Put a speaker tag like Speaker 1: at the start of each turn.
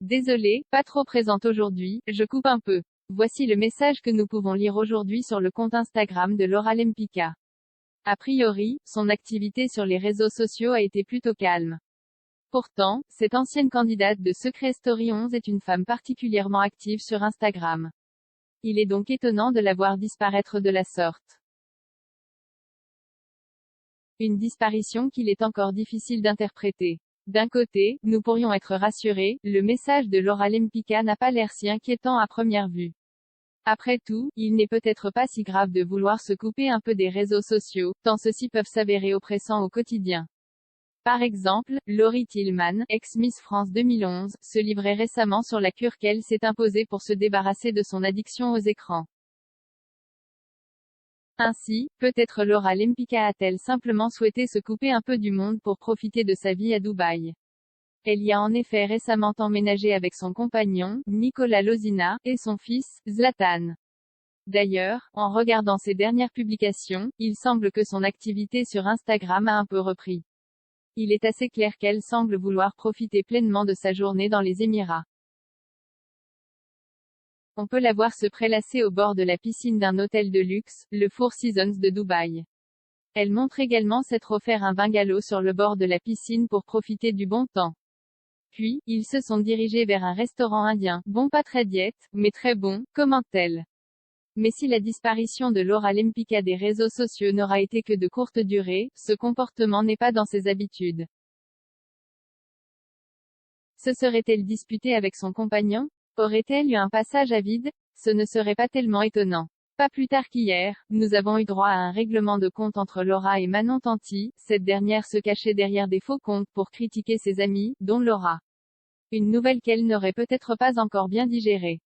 Speaker 1: Désolée, pas trop présente aujourd'hui, je coupe un peu. Voici le message que nous pouvons lire aujourd'hui sur le compte Instagram de Laura Lempicka. A priori, son activité sur les réseaux sociaux a été plutôt calme. Pourtant, cette ancienne candidate de Secret Story 11 est une femme particulièrement active sur Instagram. Il est donc étonnant de la voir disparaître de la sorte. Une disparition qu'il est encore difficile d'interpréter. D'un côté, nous pourrions être rassurés, le message de Laura Lempicka n'a pas l'air si inquiétant à première vue. Après tout, il n'est peut-être pas si grave de vouloir se couper un peu des réseaux sociaux, tant ceux-ci peuvent s'avérer oppressants au quotidien. Par exemple, Laurie Tillman, ex-Miss France 2011, se livrait récemment sur la cure qu'elle s'est imposée pour se débarrasser de son addiction aux écrans. Ainsi, peut-être Laura Lempicka a-t-elle simplement souhaité se couper un peu du monde pour profiter de sa vie à Dubaï. Elle y a en effet récemment emménagé avec son compagnon, Nicolas Lozina, et son fils, Zlatan. D'ailleurs, en regardant ses dernières publications, il semble que son activité sur Instagram a un peu repris. Il est assez clair qu'elle semble vouloir profiter pleinement de sa journée dans les Émirats. On peut la voir se prélasser au bord de la piscine d'un hôtel de luxe, le Four Seasons de Dubaï. Elle montre également s'être offert un bungalow sur le bord de la piscine pour profiter du bon temps. Puis, ils se sont dirigés vers un restaurant indien, bon pas très diète, mais très bon, commente-t-elle. Mais si la disparition de Laura Lempicka des réseaux sociaux n'aura été que de courte durée, ce comportement n'est pas dans ses habitudes. Se serait-elle disputée avec son compagnon? Aurait-elle eu un passage à vide? Ce ne serait pas tellement étonnant. Pas plus tard qu'hier, nous avons eu droit à un règlement de compte entre Laura et Manon Tanti, cette dernière se cachait derrière des faux comptes pour critiquer ses amis, dont Laura. Une nouvelle qu'elle n'aurait peut-être pas encore bien digérée.